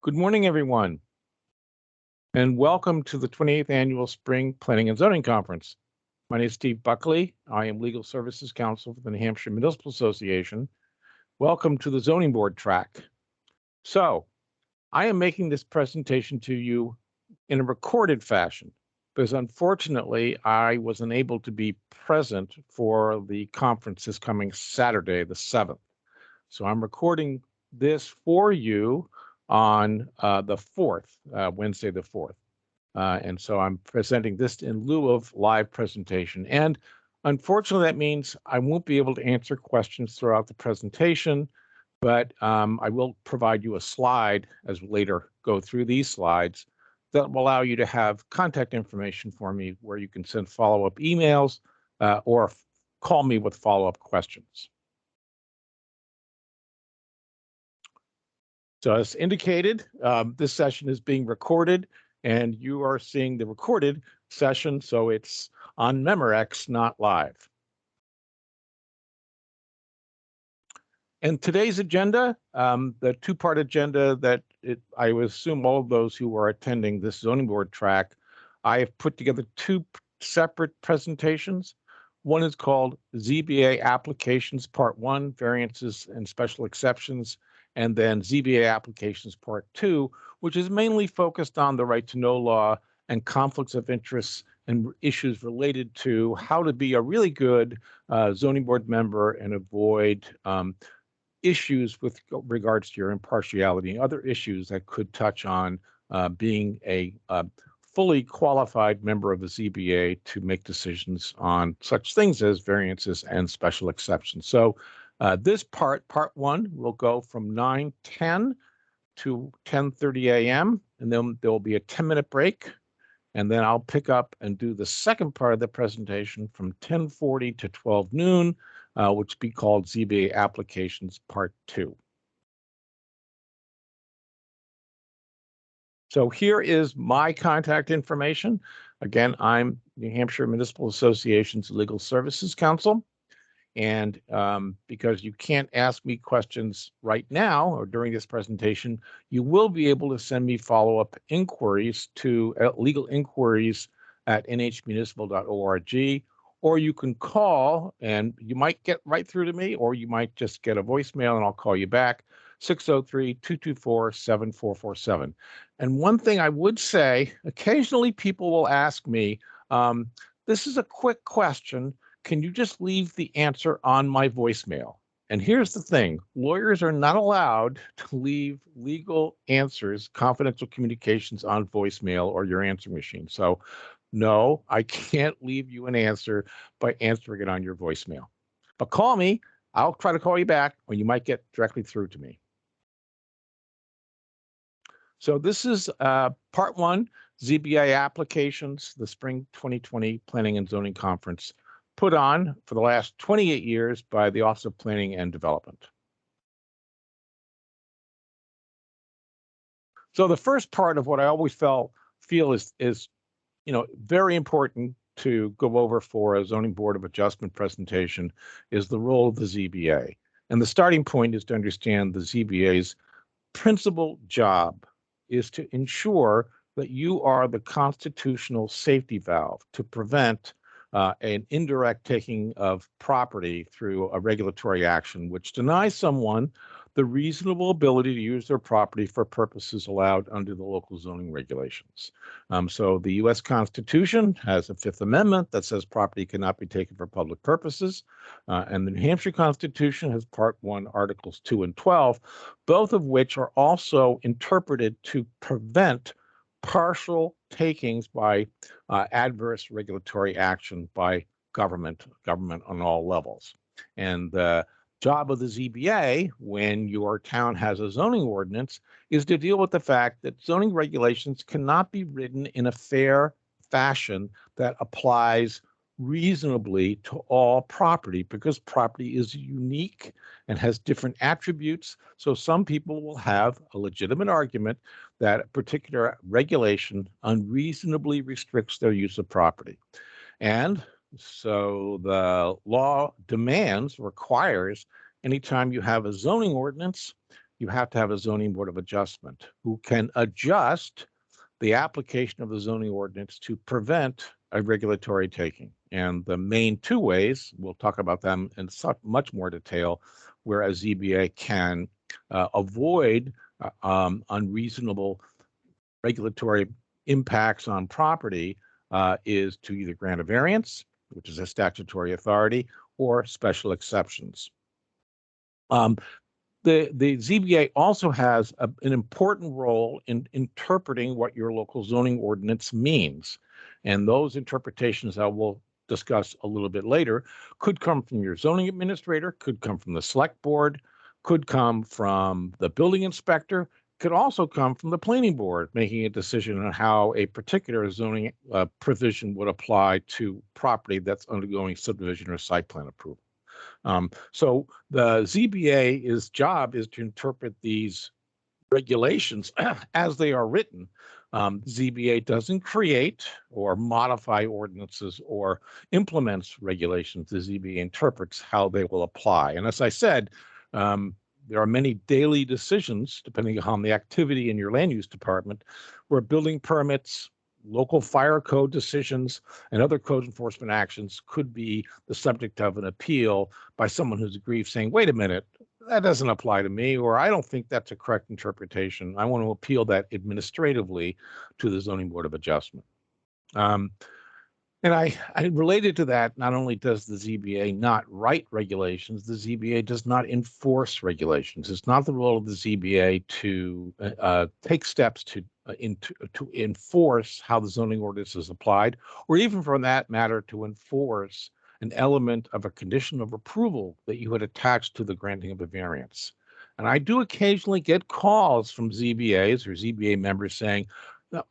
Good morning, everyone, and welcome to the 28th Annual Spring Planning and Zoning Conference. My name is Steve Buckley. I am Legal Services Counsel for the New Hampshire Municipal Association. Welcome to the Zoning Board track. So, I am making this presentation to you in a recorded fashion because unfortunately I was unable to be present for the conference this coming Saturday, the 7th. So I'm recording this for you on the 4th, Wednesday the 4th. And so I'm presenting this in lieu of live presentation. And unfortunately, that means I won't be able to answer questions throughout the presentation, but I will provide you a slide as we later go through these slides that will allow you to have contact information for me where you can send follow-up emails or call me with follow-up questions. So as indicated, this session is being recorded and you are seeing the recorded session, so it's on Memorex, not live. And today's agenda, the two-part agenda that I assume all of those who are attending this zoning board track, I have put together two separate presentations. One is called ZBA Applications Part 1, Variances and Special Exceptions, and then ZBA Applications Part 2, which is mainly focused on the right to know law and conflicts of interest and issues related to how to be a really good zoning board member and avoid issues with regards to your impartiality and other issues that could touch on being a fully qualified member of the ZBA to make decisions on such things as variances and special exceptions. So this part 1, will go from 9:10 to 10:30 a.m. and then there will be a 10-minute break. And then I'll pick up and do the second part of the presentation from 10:40 to 12 noon, which will be called ZBA Applications Part 2. So here is my contact information. Again, I'm New Hampshire Municipal Association's Legal Services Counsel. And because you can't ask me questions right now or during this presentation, you will be able to send me follow-up inquiries to legal inquiries at nhmunicipal.org, or you can call and you might get right through to me, or you might just get a voicemail and I'll call you back, 603-224-7447. And one thing I would say, occasionally people will ask me, this is a quick question, can you just leave the answer on my voicemail? And here's the thing, lawyers are not allowed to leave legal answers, confidential communications on voicemail or your answering machine. So no, I can't leave you an answer by answering it on your voicemail. But call me, I'll try to call you back, or you might get directly through to me. So this is part 1, ZBA Applications, the Spring 2020 Planning and Zoning Conference, put on for the last 28 years by the Office of Planning and Development. So the first part of what I always feel is very important to go over for a zoning board of adjustment presentation is the role of the ZBA. And the starting point is to understand the ZBA's principal job is to ensure that you are the constitutional safety valve to prevent an indirect taking of property through a regulatory action which denies someone the reasonable ability to use their property for purposes allowed under the local zoning regulations. So the U.S. Constitution has a Fifth Amendment that says property cannot be taken for public purposes, and the New Hampshire Constitution has Part 1, Articles 2 and 12, both of which are also interpreted to prevent partial takings by adverse regulatory action by government on all levels. And the job of the ZBA when your town has a zoning ordinance is to deal with the fact that zoning regulations cannot be written in a fair fashion that applies reasonably to all property, because property is unique and has different attributes. So some people will have a legitimate argument that a particular regulation unreasonably restricts their use of property. And so the law requires anytime you have a zoning ordinance you have to have a zoning board of adjustment who can adjust the application of the zoning ordinance to prevent a regulatory taking. And the main two ways, we'll talk about them in much more detail, where a ZBA can avoid unreasonable regulatory impacts on property, is to either grant a variance, which is a statutory authority, or special exceptions. The ZBA also has an important role in interpreting what your local zoning ordinance means. And those interpretations I will discuss a little bit later could come from your zoning administrator, could come from the select board, could come from the building inspector, could also come from the planning board making a decision on how a particular zoning provision would apply to property that's undergoing subdivision or site plan approval. So the ZBA's job is to interpret these regulations as they are written. ZBA doesn't create or modify ordinances or implements regulations. The ZBA interprets how they will apply. And as I said, there are many daily decisions, depending on the activity in your land use department, where building permits, local fire code decisions, and other code enforcement actions could be the subject of an appeal by someone who's aggrieved, saying, wait a minute, that doesn't apply to me, or I don't think that's a correct interpretation. I want to appeal that administratively to the Zoning Board of Adjustment. And I related to that, not only does the ZBA not write regulations, the ZBA does not enforce regulations. It's not the role of the ZBA to take steps to enforce how the zoning ordinance is applied, or even for that matter, to enforce an element of a condition of approval that you had attached to the granting of a variance. And I do occasionally get calls from ZBAs or ZBA members saying,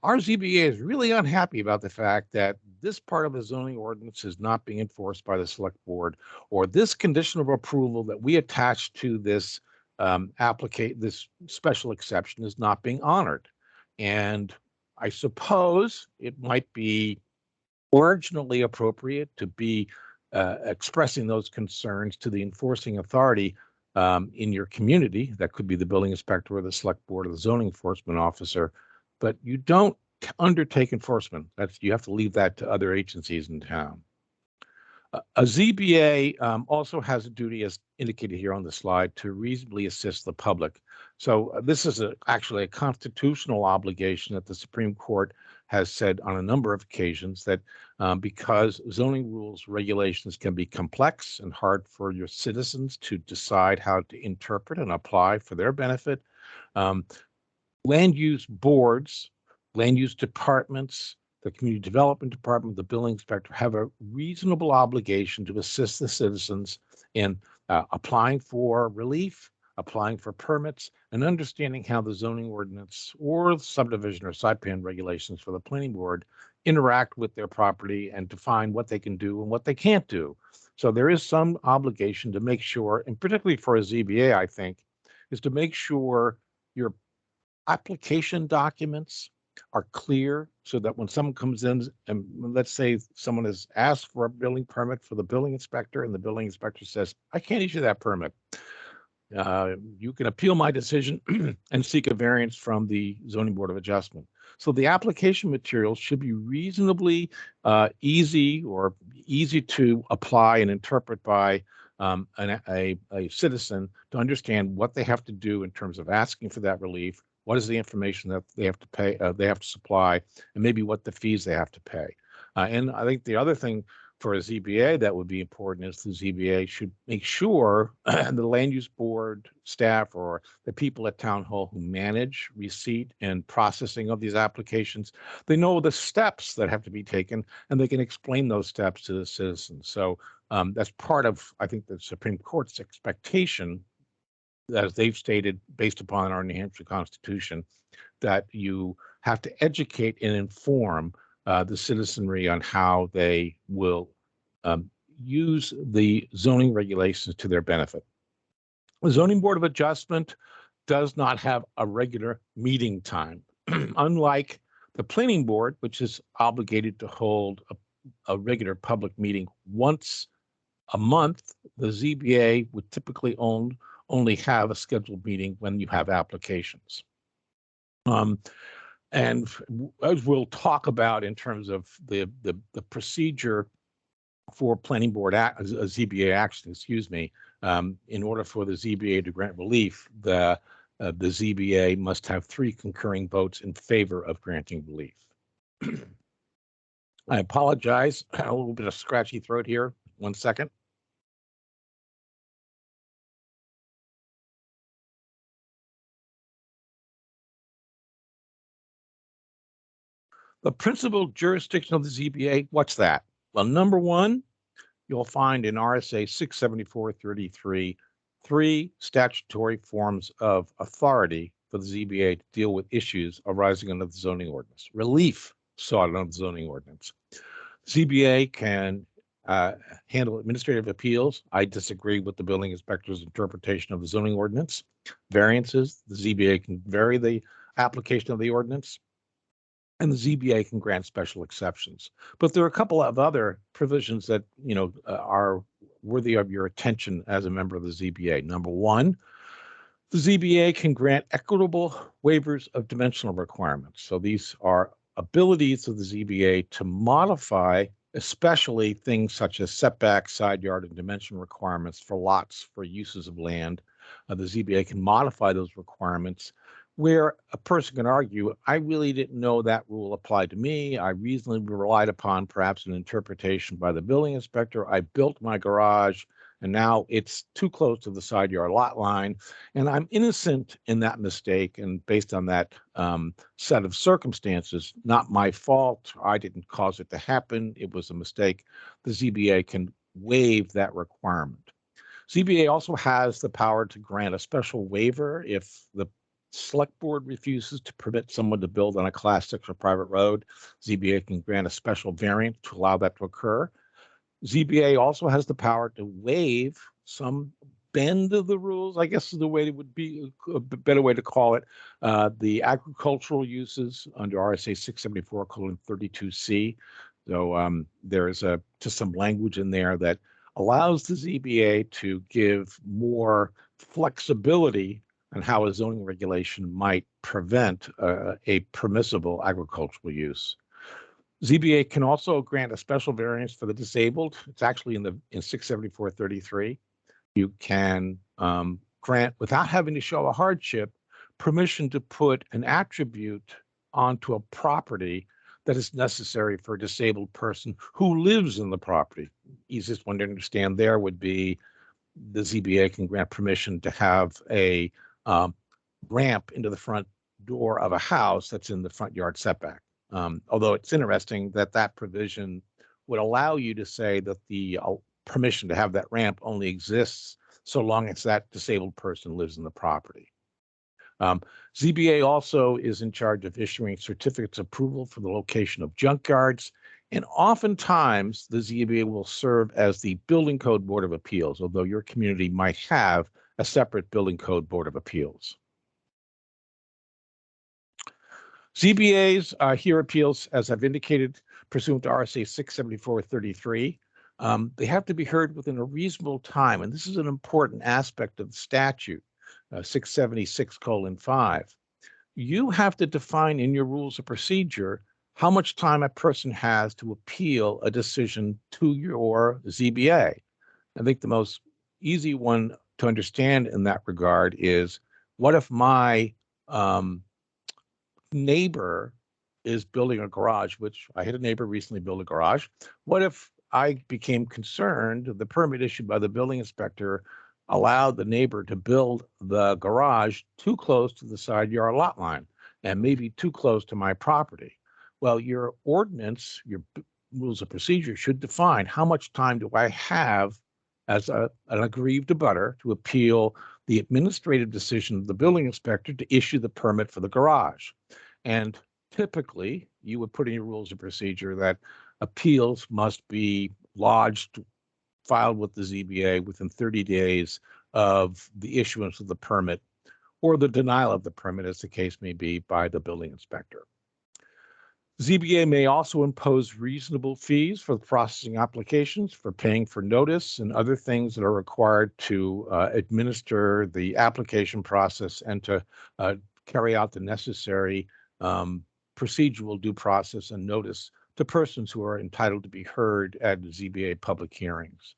our ZBA is really unhappy about the fact that this part of the zoning ordinance is not being enforced by the select board, or this condition of approval that we attach to this this special exception is not being honored. And I suppose it might be marginally appropriate to be expressing those concerns to the enforcing authority in your community. That could be the building inspector or the select board or the zoning enforcement officer. But you don't undertake enforcement. You have to leave that to other agencies in town. A ZBA also has a duty, as indicated here on the slide, to reasonably assist the public. So this is actually a constitutional obligation that the Supreme Court has said on a number of occasions, that because zoning rules, regulations can be complex and hard for your citizens to decide how to interpret and apply for their benefit, land use boards, land use departments, the community development department, the building inspector have a reasonable obligation to assist the citizens in applying for relief, applying for permits, and understanding how the zoning ordinance or subdivision or site plan regulations for the planning board interact with their property and define what they can do and what they can't do. So there is some obligation to make sure, and particularly for a ZBA, I think, is to make sure your application documents are clear, so that when someone comes in, and let's say someone has asked for a building permit for the building inspector, and the building inspector says, I can't issue that permit. You can appeal my decision and seek a variance from the Zoning Board of Adjustment. So the application materials should be reasonably easy to apply and interpret by a citizen to understand what they have to do in terms of asking for that relief, what is the information that they have to pay, they have to supply, and maybe what the fees they have to pay. And I think the other thing for a ZBA that would be important is the ZBA should make sure the land use board staff or the people at town hall who manage receipt and processing of these applications, they know the steps that have to be taken, and they can explain those steps to the citizens. So that's part of, I think, the Supreme Court's expectation, as they've stated, based upon our New Hampshire Constitution, that you have to educate and inform the citizenry on how they will use the zoning regulations to their benefit. The Zoning Board of Adjustment does not have a regular meeting time, unlike the Planning Board, which is obligated to hold a regular public meeting once a month. The ZBA would typically only have a scheduled meeting when you have applications. And as we'll talk about in terms of the procedure for planning board ZBA action, in order for the ZBA to grant relief, the ZBA must have 3 concurring votes in favor of granting relief. I apologize, a little bit of scratchy throat here. 1 second. The principal jurisdiction of the ZBA, what's that? Well, number 1, you'll find in RSA 674-33 3 statutory forms of authority for the ZBA to deal with issues arising under the zoning ordinance. Relief sought under the zoning ordinance. ZBA can handle administrative appeals. I disagree with the building inspector's interpretation of the zoning ordinance. Variances, the ZBA can vary the application of the ordinance, and the ZBA can grant special exceptions. But there are a couple of other provisions that are worthy of your attention as a member of the ZBA. Number 1, the ZBA can grant equitable waivers of dimensional requirements. So these are abilities of the ZBA to modify, especially things such as setback, side yard, and dimension requirements for lots for uses of land. The ZBA can modify those requirements where a person can argue, I really didn't know that rule applied to me. I reasonably relied upon perhaps an interpretation by the building inspector. I built my garage, and now it's too close to the side yard lot line, and I'm innocent in that mistake. And based on that set of circumstances, not my fault. I didn't cause it to happen. It was a mistake. The ZBA can waive that requirement. ZBA also has the power to grant a special waiver if the select board refuses to permit someone to build on a class 6 or private road. ZBA can grant a special variance to allow that to occur. ZBA also has the power to waive some bend of the rules, I guess is the way it would be a better way to call it. The agricultural uses under RSA 674:32C. So there is just some language in there that allows the ZBA to give more flexibility on how a zoning regulation might prevent a permissible agricultural use. ZBA can also grant a special variance for the disabled. It's actually in 674:33. You can grant, without having to show a hardship, permission to put an attribute onto a property that is necessary for a disabled person who lives in the property. Easiest one to understand there would be the ZBA can grant permission to have a ramp into the front door of a house that's in the front yard setback. Although it's interesting that that provision would allow you to say that the permission to have that ramp only exists so long as that disabled person lives in the property. ZBA also is in charge of issuing certificates of approval for the location of junkyards, and oftentimes the ZBA will serve as the Building Code Board of Appeals, although your community might have a separate Building Code Board of Appeals. ZBAs hear appeals, as I've indicated, pursuant to RSA 674:33. They have to be heard within a reasonable time, and this is an important aspect of the statute, 676:5. You have to define in your rules of procedure how much time a person has to appeal a decision to your ZBA. I think the most easy one to understand in that regard is, what if my neighbor is building a garage, which I had a neighbor recently build a garage. What if I became concerned the permit issued by the building inspector allowed the neighbor to build the garage too close to the side yard lot line and maybe too close to my property? Well, your ordinance, your rules of procedure should define how much time do I have as an aggrieved abutter to appeal the administrative decision of the building inspector to issue the permit for the garage. And typically, you would put in your rules of procedure that appeals must be lodged, filed with the ZBA within 30 days of the issuance of the permit or the denial of the permit, as the case may be, by the building inspector. ZBA may also impose reasonable fees for processing applications, for paying for notice and other things that are required to administer the application process and to carry out the necessary procedural due process and notice to persons who are entitled to be heard at ZBA public hearings.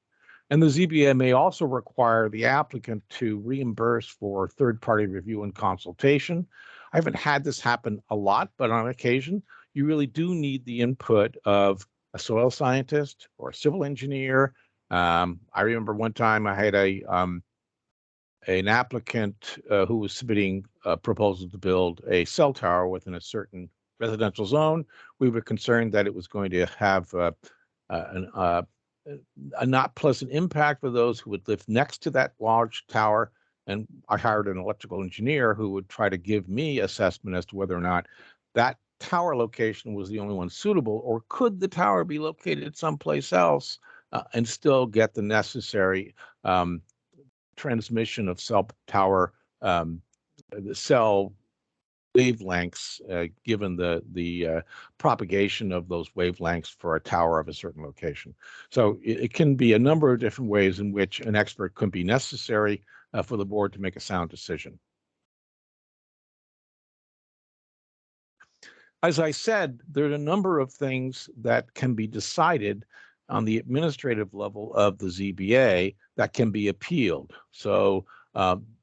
And the ZBA may also require the applicant to reimburse for third-party review and consultation. I haven't had this happen a lot, but on occasion, you really do need the input of a soil scientist or a civil engineer. I remember one time I had an applicant who was submitting a proposal to build a cell tower within a certain residential zone. We were concerned that it was going to have a not pleasant impact for those who would live next to that large tower. And I hired an electrical engineer who would try to give me assessment as to whether or not that tower location was the only one suitable, or could the tower be located someplace else and still get the necessary transmission of cell tower the cell wavelengths, given the propagation of those wavelengths for a tower of a certain location. So it can be a number of different ways in which an expert could be necessary for the board to make a sound decision. As I said, there are a number of things that can be decided on the administrative level of the ZBA that can be appealed. So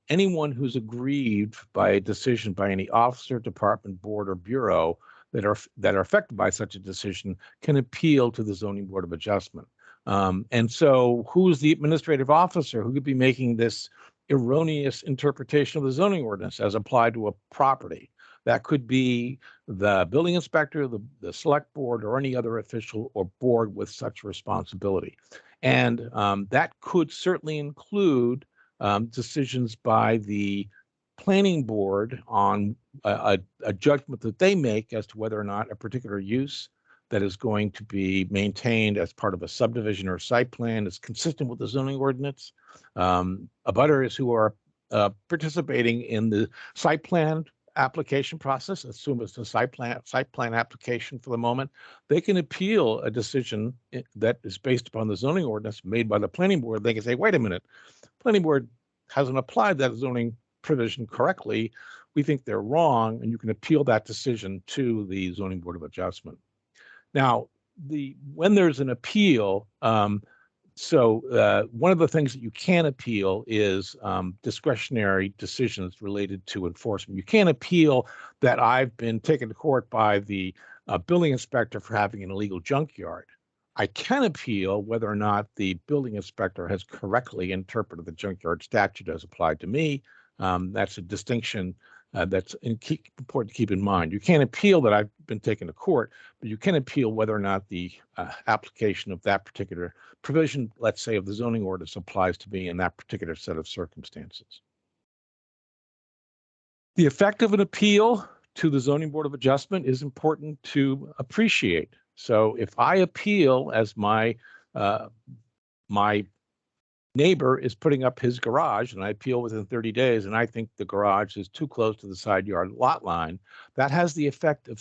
anyone who's aggrieved by a decision by any officer, department, board, or bureau that are affected by such a decision can appeal to the Zoning Board of Adjustment. And so who's the administrative officer who could be making this erroneous interpretation of the zoning ordinance as applied to a property? That could be the building inspector, the select board, or any other official or board with such responsibility. And that could certainly include decisions by the planning board on a judgment that they make as to whether or not a particular use that is going to be maintained as part of a subdivision or site plan is consistent with the zoning ordinance. Abutters who are participating in the site plan application process, assume it's a site plan application for the moment, they can appeal a decision that is based upon the zoning ordinance made by the planning board. They can say, wait a minute, planning board hasn't applied that zoning provision correctly. We think they're wrong, and you can appeal that decision to the Zoning Board of Adjustment. Now, when there's an appeal, one of the things that you can appeal is discretionary decisions related to enforcement. You can't appeal that I've been taken to court by the building inspector for having an illegal junkyard. I can appeal whether or not the building inspector has correctly interpreted the junkyard statute as applied to me. That's a distinction that's important to keep in mind. You can't appeal that I've been taken to court, but you can appeal whether or not the application of that particular provision, let's say, of the zoning ordinance applies to me in that particular set of circumstances. The effect of an appeal to the Zoning Board of Adjustment is important to appreciate. So if I appeal as my neighbor is putting up his garage and I appeal within 30 days and I think the garage is too close to the side yard lot line, that has the effect of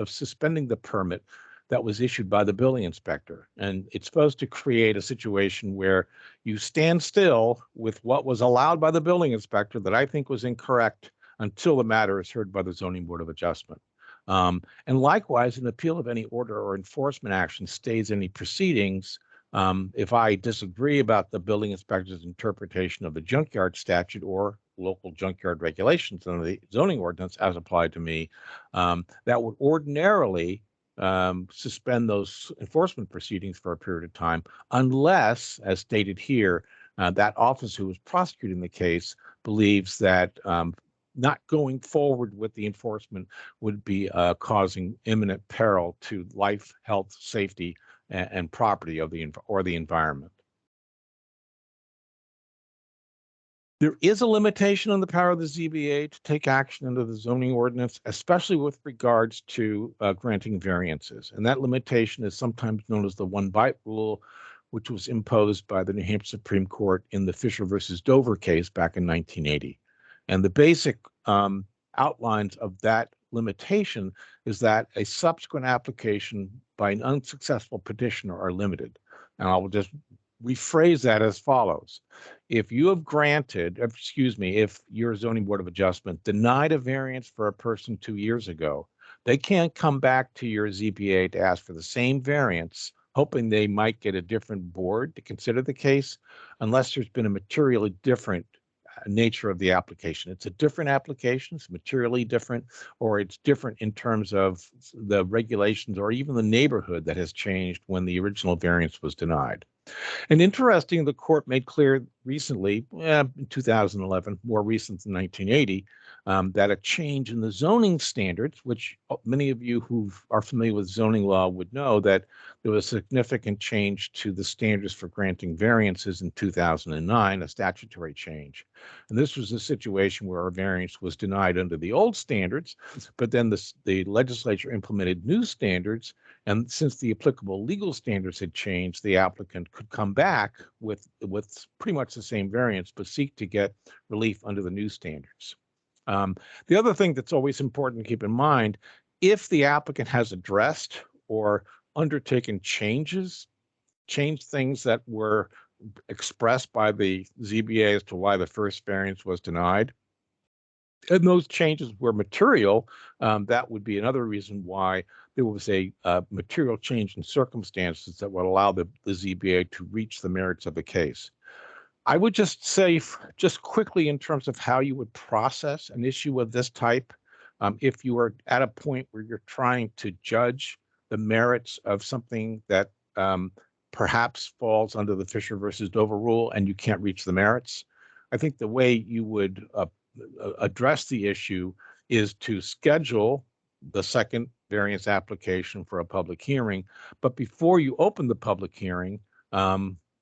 suspending the permit that was issued by the building inspector. And it's supposed to create a situation where you stand still with what was allowed by the building inspector that I think was incorrect until the matter is heard by the Zoning Board of Adjustment. And likewise, an appeal of any order or enforcement action stays any proceedings. If I disagree about the building inspector's interpretation of the junkyard statute or local junkyard regulations under the zoning ordinance as applied to me, that would ordinarily suspend those enforcement proceedings for a period of time, unless, as stated here, that officer who is prosecuting the case believes that not going forward with the enforcement would be causing imminent peril to life, health, safety, and property of the environment. There is a limitation on the power of the ZBA to take action under the zoning ordinance, especially with regards to granting variances. And that limitation is sometimes known as the one-bite rule, which was imposed by the New Hampshire Supreme Court in the Fisher versus Dover case back in 1980. And the basic outlines of that limitation is that a subsequent application by an unsuccessful petitioner are limited. And I will just rephrase that as follows. If you have granted, if your zoning board of adjustment denied a variance for a person 2 years ago, they can't come back to your ZBA to ask for the same variance, hoping they might get a different board to consider the case, unless there's been a materially different nature of the application. It's a different application, it's materially different, or it's different in terms of the regulations or even the neighborhood that has changed when the original variance was denied. And interesting, the court made clear recently, in 2011, more recent than 1980, that a change in the zoning standards, which many of you who are familiar with zoning law would know that there was a significant change to the standards for granting variances in 2009, a statutory change. And this was a situation where a variance was denied under the old standards, but then the legislature implemented new standards. And since the applicable legal standards had changed, the applicant could come back with pretty much the same variance, but seek to get relief under the new standards. The other thing that's always important to keep in mind, if the applicant has addressed or undertaken changed things that were expressed by the ZBA as to why the first variance was denied, and those changes were material, that would be another reason why there was a material change in circumstances that would allow the ZBA to reach the merits of the case. I would just say, just quickly, in terms of how you would process an issue of this type, if you are at a point where you're trying to judge the merits of something that perhaps falls under the Fisher versus Dover rule and you can't reach the merits, I think the way you would address the issue is to schedule the second variance application for a public hearing. But before you open the public hearing,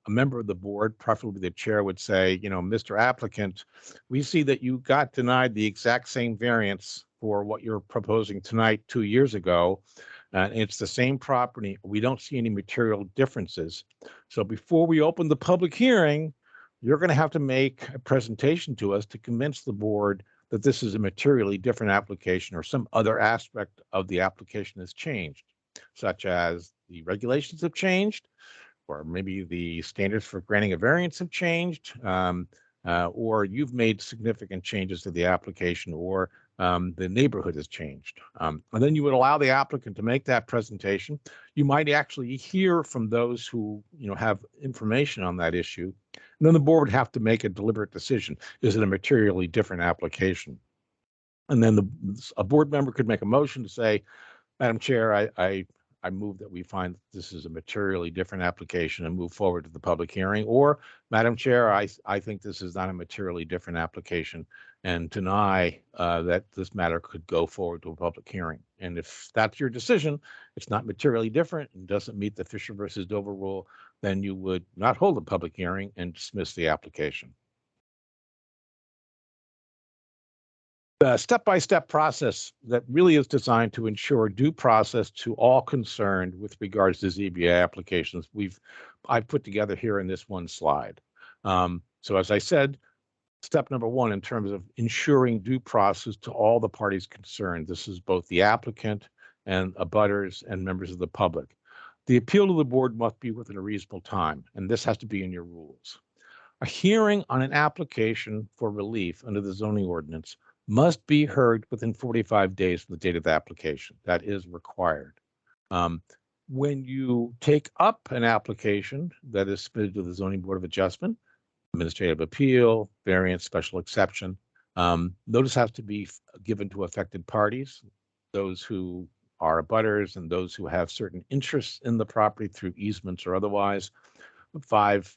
a member of the board, preferably the chair, would say, Mr. Applicant, we see that you got denied the exact same variance for what you're proposing tonight 2 years ago. It's the same property. We don't see any material differences. So before we open the public hearing, you're going to have to make a presentation to us to convince the board that this is a materially different application or some other aspect of the application has changed, such as the regulations have changed, or maybe the standards for granting a variance have changed, or you've made significant changes to the application, or the neighborhood has changed. And then you would allow the applicant to make that presentation. You might actually hear from those who have information on that issue. And then the board would have to make a deliberate decision. Is it a materially different application? And then a board member could make a motion to say, Madam Chair, I move that we find that this is a materially different application and move forward to the public hearing. Or, Madam Chair, I think this is not a materially different application and deny that this matter could go forward to a public hearing. And if that's your decision, it's not materially different and doesn't meet the Fisher versus Dover rule, then you would not hold a public hearing and dismiss the application. The step-by-step process that really is designed to ensure due process to all concerned with regards to ZBA applications, I've put together here in this one slide. So as I said, step number one, in terms of ensuring due process to all the parties concerned, this is both the applicant and abutters and members of the public. The appeal to the board must be within a reasonable time, and this has to be in your rules. A hearing on an application for relief under the zoning ordinance must be heard within 45 days from the date of the application. That is required. When you take up an application that is submitted to the Zoning Board of Adjustment, Administrative Appeal, Variance, Special Exception, notice has to be given to affected parties, those who are abutters and those who have certain interests in the property through easements or otherwise, 5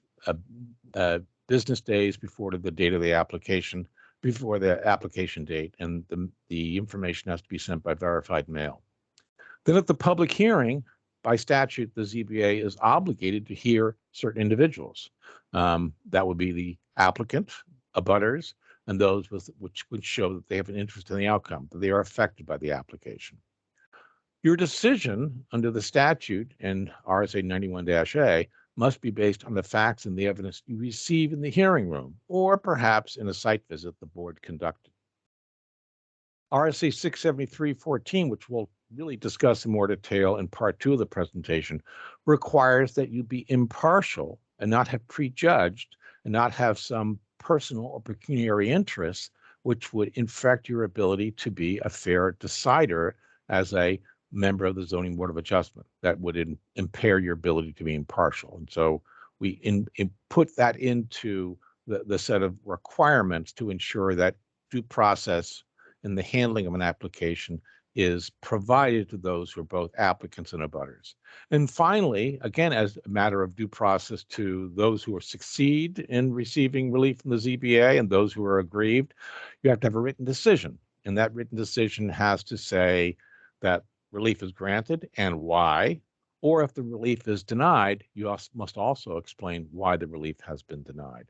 business days before the date of the application, before the application date, and the information has to be sent by verified mail. Then at the public hearing, by statute, the ZBA is obligated to hear certain individuals. That would be the applicant, abutters, and those which would show that they have an interest in the outcome, that they are affected by the application. Your decision under the statute and RSA 91-A must be based on the facts and the evidence you receive in the hearing room, or perhaps in a site visit the board conducted. RSA 673.14, which we'll really discuss in more detail in part 2 of the presentation, requires that you be impartial and not have prejudged and not have some personal or pecuniary interests, which would infect your ability to be a fair decider as a member of the Zoning Board of Adjustment. That would impair your ability to be impartial. And so we put that into the set of requirements to ensure that due process in the handling of an application is provided to those who are both applicants and abutters. And finally, again, as a matter of due process to those who succeed in receiving relief from the ZBA and those who are aggrieved, you have to have a written decision. And that written decision has to say that relief is granted and why, or if the relief is denied, you must also explain why the relief has been denied.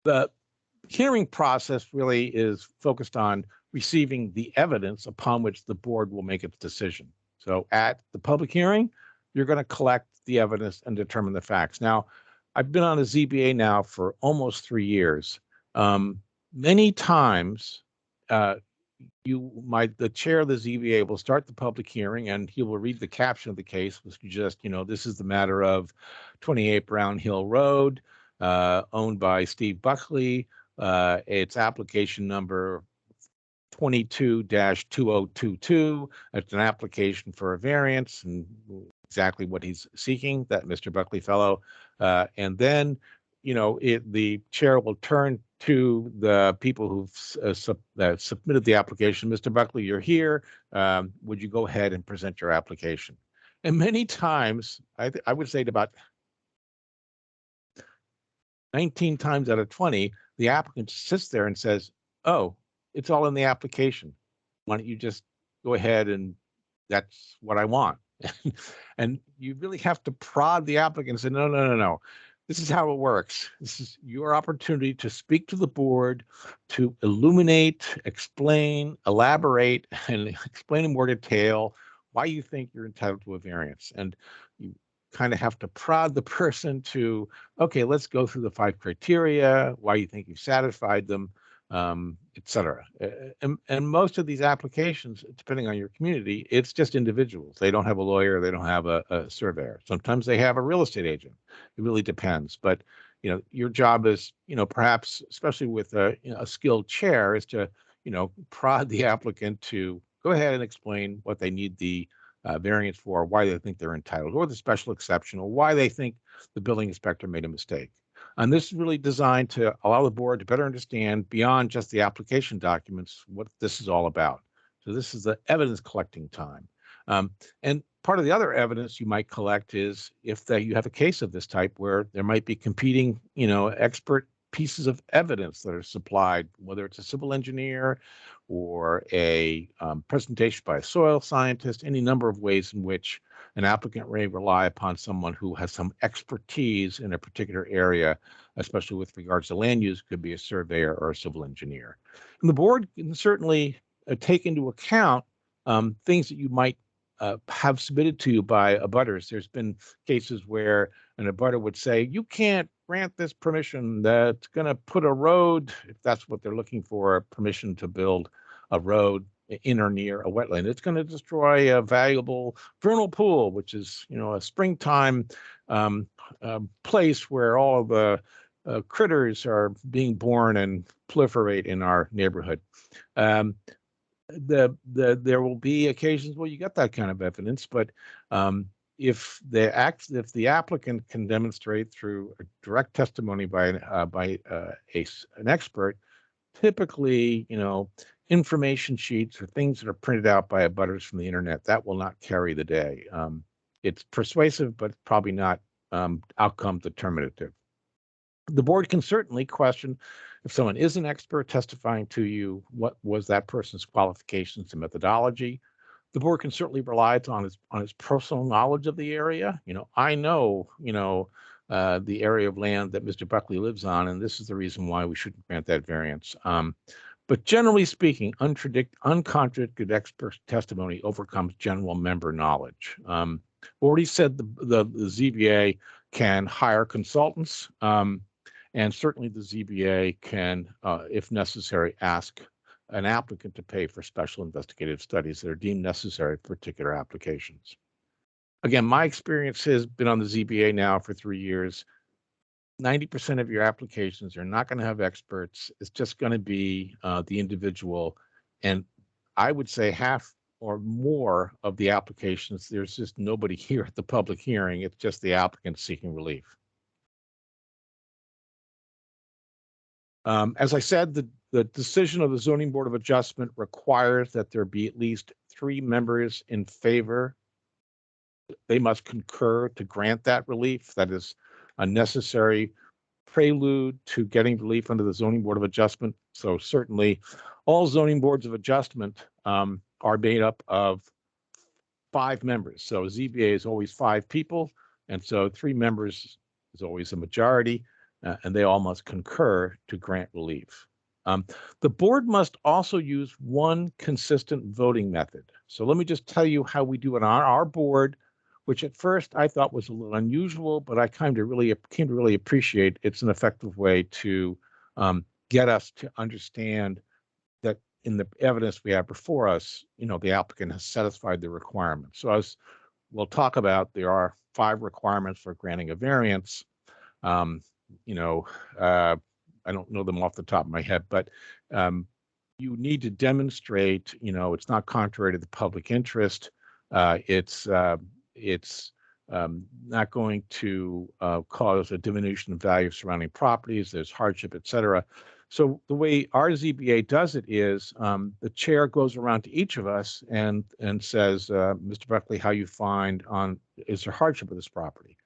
The hearing process really is focused on receiving the evidence upon which the board will make its decision. So at the public hearing, you're going to collect the evidence and determine the facts. Now, I've been on the ZBA now for almost 3 years. Many times, the chair of the ZBA will start the public hearing and he will read the caption of the case, which suggests, this is the matter of 28 Brown Hill Road, owned by Steve Buckley. It's application number 22-2022. It's an application for a variance and exactly what he's seeking, that Mr. Buckley fellow. And then, the chair will turn to the people who've submitted the application. Mr. Buckley, you're here. Would you go ahead and present your application? And many times, I would say to about 19 times out of 20, the applicant sits there and says, oh, it's all in the application. Why don't you just go ahead and that's what I want? And you really have to prod the applicant and say, no. This is how it works. This is your opportunity to speak to the board, to illuminate, explain, elaborate, and explain in more detail why you think you're entitled to a variance. And you kind of have to prod the person to, okay, let's go through the 5 criteria, why you think you've satisfied them, et cetera. And most of these applications, depending on your community, it's just individuals. They don't have a lawyer, they don't have a surveyor. Sometimes they have a real estate agent. It really depends. But your job is, perhaps, especially with a skilled chair, is to, prod the applicant to go ahead and explain what they need the variance for, why they think they're entitled, or the special exception, or why they think the building inspector made a mistake. And this is really designed to allow the board to better understand beyond just the application documents what this is all about. So this is the evidence collecting time. And part of the other evidence you might collect is if you have a case of this type where there might be competing, expert pieces of evidence that are supplied, whether it's a civil engineer or a presentation by a soil scientist, any number of ways in which an applicant may rely upon someone who has some expertise in a particular area, especially with regards to land use, could be a surveyor or a civil engineer. And the board can certainly take into account things that you might have submitted to you by abutters. There's been cases where an abutter would say, you can't grant this permission that's going to put a road, if that's what they're looking for, permission to build a road in or near a wetland. It's going to destroy a valuable vernal pool, which is, a springtime place where all of the critters are being born and proliferate in our neighborhood. There will be occasions where you get that kind of evidence, but if the applicant can demonstrate through a direct testimony by an expert, typically, information sheets or things that are printed out by abutters from the internet, that will not carry the day. It's persuasive, but probably not outcome determinative. The board can certainly question if someone is an expert testifying to you, what was that person's qualifications and methodology. The board can certainly rely on his personal knowledge of the area. I know, the area of land that Mr. Buckley lives on, and this is the reason why we shouldn't grant that variance. But generally speaking, uncontradicted expert testimony overcomes general member knowledge. Already said the ZBA can hire consultants, And certainly the ZBA can, if necessary, ask an applicant to pay for special investigative studies that are deemed necessary for particular applications. Again, my experience has been on the ZBA now for 3 years. 90% of your applications are not going to have experts. It's just going to be the individual. And I would say half or more of the applications, there's just nobody here at the public hearing. It's just the applicant seeking relief. As I said, the decision of the Zoning Board of Adjustment requires that there be at least 3 members in favor. They must concur to grant that relief. That is a necessary prelude to getting relief under the Zoning Board of Adjustment. So certainly all zoning boards of adjustment are made up of 5 members. So ZBA is always 5 people. And so 3 members is always a majority, and they all must concur to grant relief. The board must also use one consistent voting method. So let me just tell you how we do it on our board, which at first I thought was a little unusual, but I came to really appreciate. It's an effective way to get us to understand that in the evidence we have before us, the applicant has satisfied the requirements. So as we'll talk about, there are 5 requirements for granting a variance. I don't know them off the top of my head, but you need to demonstrate, it's not contrary to the public interest. It's not going to cause a diminution of value of surrounding properties. There's hardship, et cetera. So the way our ZBA does it is the chair goes around to each of us and says, Mr. Buckley, how you find is there hardship of this property?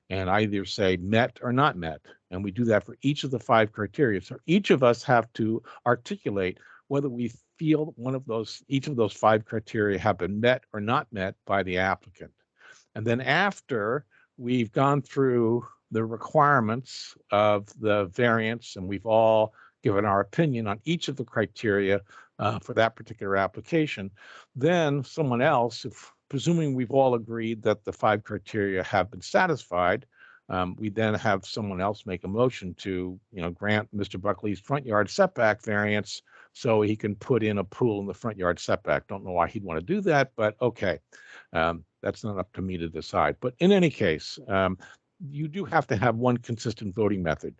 And I either say met or not met. And we do that for each of the 5 criteria. So each of us have to articulate whether we feel each of those 5 criteria have been met or not met by the applicant. And then after we've gone through the requirements of the variance and we've all given our opinion on each of the criteria for that particular application, then someone else, presuming we've all agreed that the 5 criteria have been satisfied, we then have someone else make a motion to, grant Mr. Buckley's front yard setback variance so he can put in a pool in the front yard setback. Don't know why he'd want to do that, but okay. That's not up to me to decide. But in any case, you do have to have one consistent voting method.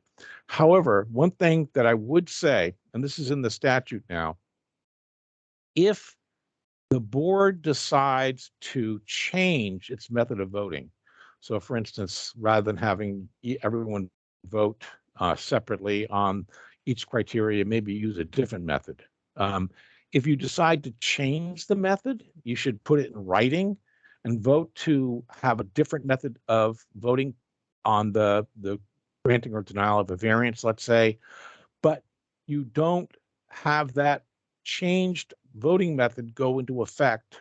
However, one thing that I would say, and this is in the statute now, if the board decides to change its method of voting, so for instance, rather than having everyone vote separately on each criteria, maybe use a different method. If you decide to change the method, you should put it in writing and vote to have a different method of voting on the granting or denial of a variance, let's say, but you don't have that changed voting method go into effect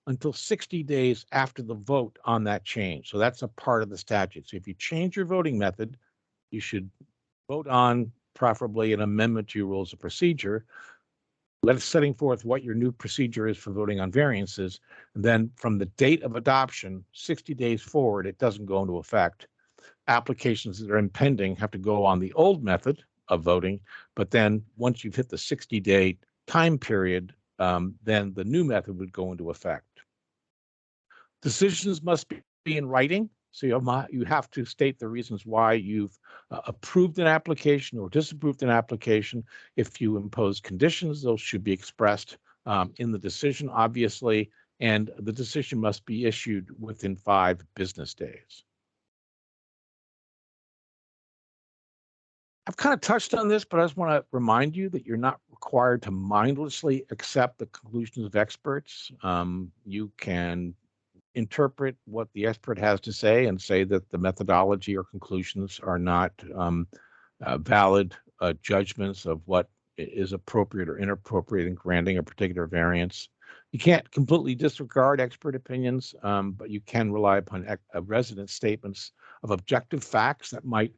until 60 days after the vote on that change. So that's a part of the statute. So if you change your voting method, you should vote on preferably an amendment to your rules of procedure, setting forth what your new procedure is for voting on variances. And then from the date of adoption, 60 days forward, it doesn't go into effect. Applications that are impending have to go on the old method of voting, but then once you've hit the 60-day time period, then the new method would go into effect. Decisions must be in writing. So you have to state the reasons why you've approved an application or disapproved an application. If you impose conditions, those should be expressed in the decision, obviously, and the decision must be issued within 5 business days. I've kind of touched on this, but I just want to remind you that you're not required to mindlessly accept the conclusions of experts. You can interpret what the expert has to say and say that the methodology or conclusions are not valid judgments of what is appropriate or inappropriate in granting a particular variance. You can't completely disregard expert opinions, but you can rely upon resident statements of objective facts that might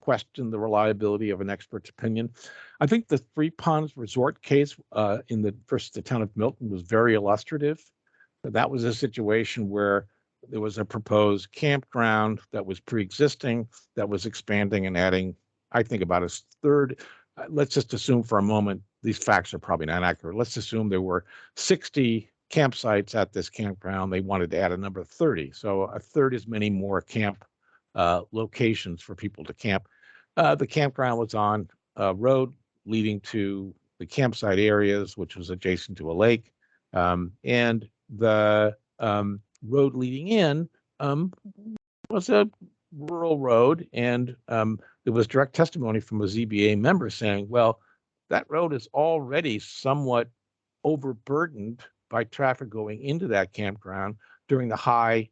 question the reliability of an expert's opinion. I think the Three Ponds Resort case in the town of Milton was very illustrative. That was a situation where there was a proposed campground that was pre-existing, that was expanding and adding I think about as third. Let's just assume for a moment, these facts are probably not accurate. Let's assume there were 60 campsites at this campground. They wanted to add a number 30. So a third as many more camp locations for people to camp. The campground was on a road leading to the campsite areas, which was adjacent to a lake. And the road leading in was a rural road, and there was direct testimony from a ZBA member saying, well, that road is already somewhat overburdened by traffic going into that campground during the high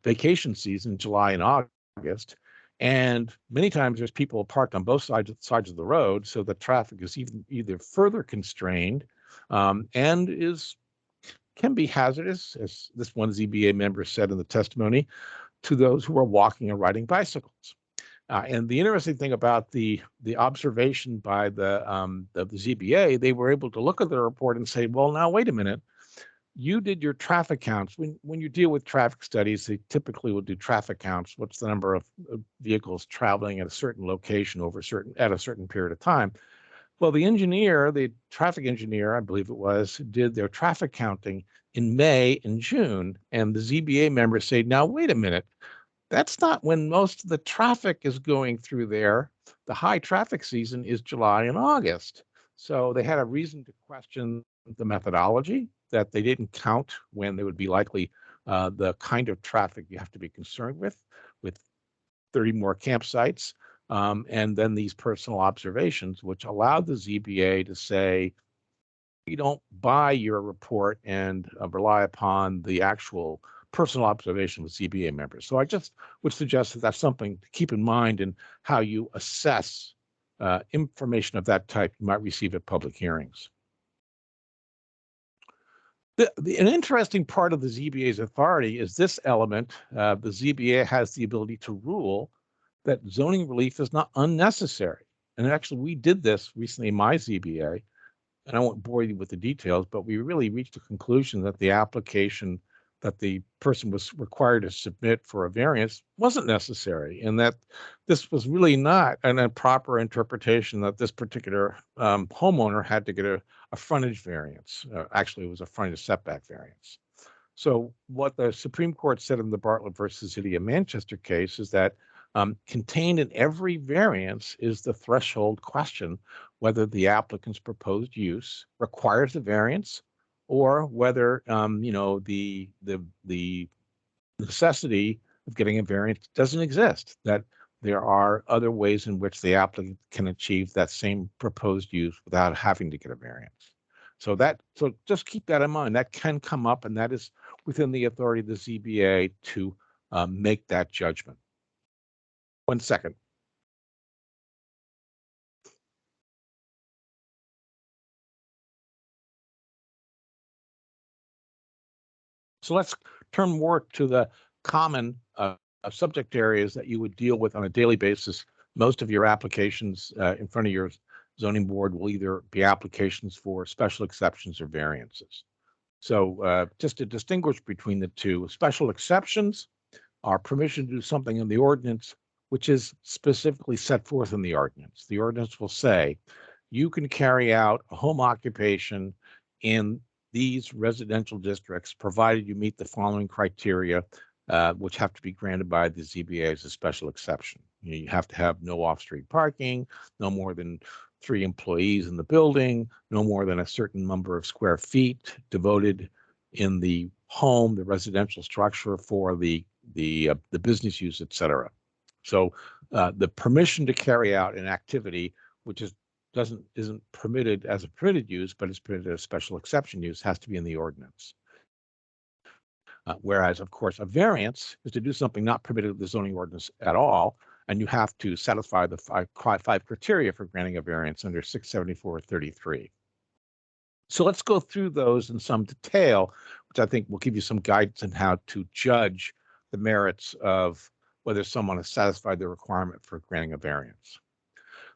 vacation season, July and August. And many times there's people parked on both sides of the road, so the traffic is either further constrained and can be hazardous, as this one ZBA member said in the testimony, to those who are walking or riding bicycles. And the interesting thing about the observation by the ZBA, they were able to look at the report and say, well, now wait a minute. You did your traffic counts. When you deal with traffic studies, they typically will do traffic counts. What's the number of vehicles traveling at a certain location at a certain period of time? Well, the traffic engineer, I believe it was, did their traffic counting in May and June. And the ZBA members say, now, wait a minute. That's not when most of the traffic is going through there. The high traffic season is July and August. So they had a reason to question the methodology, that they didn't count when they would be likely the kind of traffic you have to be concerned with 30 more campsites. And then these personal observations, which allowed the ZBA to say, we don't buy your report and rely upon the actual personal observation with ZBA members. So I just would suggest that that's something to keep in mind in how you assess information of that type you might receive at public hearings. An interesting part of the ZBA's authority is this element. The ZBA has the ability to rule that zoning relief is not unnecessary. And actually, we did this recently in my ZBA, and I won't bore you with the details, but we really reached a conclusion that the application that the person was required to submit for a variance wasn't necessary, and that this was really not an improper interpretation that this particular homeowner had to get a frontage variance. Actually, it was a frontage setback variance. So what the Supreme Court said in the Bartlett versus City of Manchester case is that contained in every variance is the threshold question whether the applicant's proposed use requires a variance, or whether the necessity of getting a variance doesn't exist, that there are other ways in which the applicant can achieve that same proposed use without having to get a variance. So just keep that in mind. That can come up, and that is within the authority of the ZBA to make that judgment. 1 second. So let's turn more to the common subject areas that you would deal with on a daily basis. Most of your applications in front of your zoning board will either be applications for special exceptions or variances. So just to distinguish between the two, special exceptions are permission to do something in the ordinance which is specifically set forth in the ordinance. The ordinance will say you can carry out a home occupation in these residential districts, provided you meet the following criteria, which have to be granted by the ZBA as a special exception. You have to have no off-street parking, no more than 3 employees in the building, no more than a certain number of square feet devoted in the home, the residential structure, for the business use, et cetera. So the permission to carry out an activity which isn't permitted as a permitted use, but is permitted as special exception use, has to be in the ordinance. Whereas, of course, a variance is to do something not permitted in the zoning ordinance at all, and you have to satisfy the five criteria for granting a variance under 674-33. So let's go through those in some detail, which I think will give you some guidance on how to judge the merits of whether someone has satisfied the requirement for granting a variance.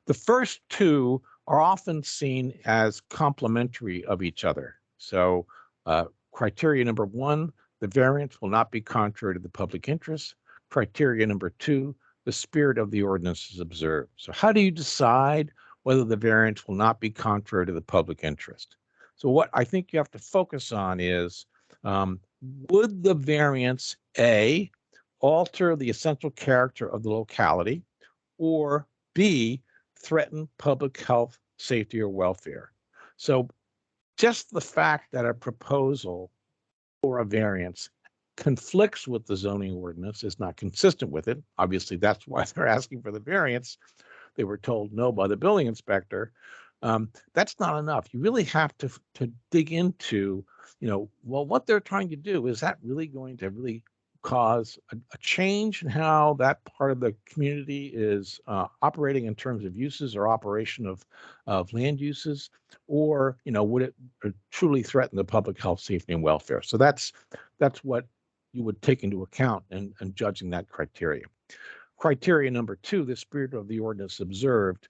The first two are often seen as complementary of each other. So criteria number 1, the variance will not be contrary to the public interest. Criteria number 2, the spirit of the ordinance is observed. So how do you decide whether the variance will not be contrary to the public interest? So what I think you have to focus on is, would the variance, A, alter the essential character of the locality, or B, threaten public health, safety, or welfare? So just the fact that a proposal for a variance conflicts with the zoning ordinance, is not consistent with it. Obviously, that's why they're asking for the variance. They were told no by the building inspector. That's not enough. You really have to dig into, well, what they're trying to do. Is that really going to really cause a change in how that part of the community is operating in terms of uses or operation of land uses, or would it truly threaten the public health, safety, and welfare? So that's what you would take into account in judging that criteria. Criteria number 2, the spirit of the ordinance observed.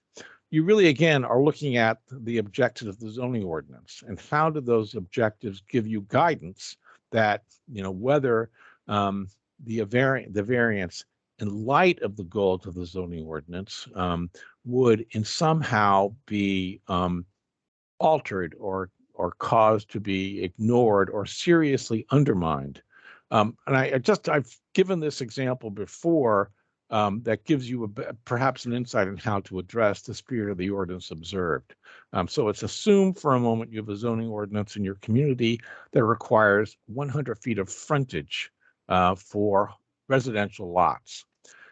You really, again, are looking at the objectives of the zoning ordinance, and how do those objectives give you guidance that, whether the variance, in light of the goals of the zoning ordinance, would in somehow be altered or caused to be ignored or seriously undermined. And I've given this example before, that gives you perhaps an insight on how to address the spirit of the ordinance observed. So it's assumed for a moment you have a zoning ordinance in your community that requires 100 feet of frontage for residential lots.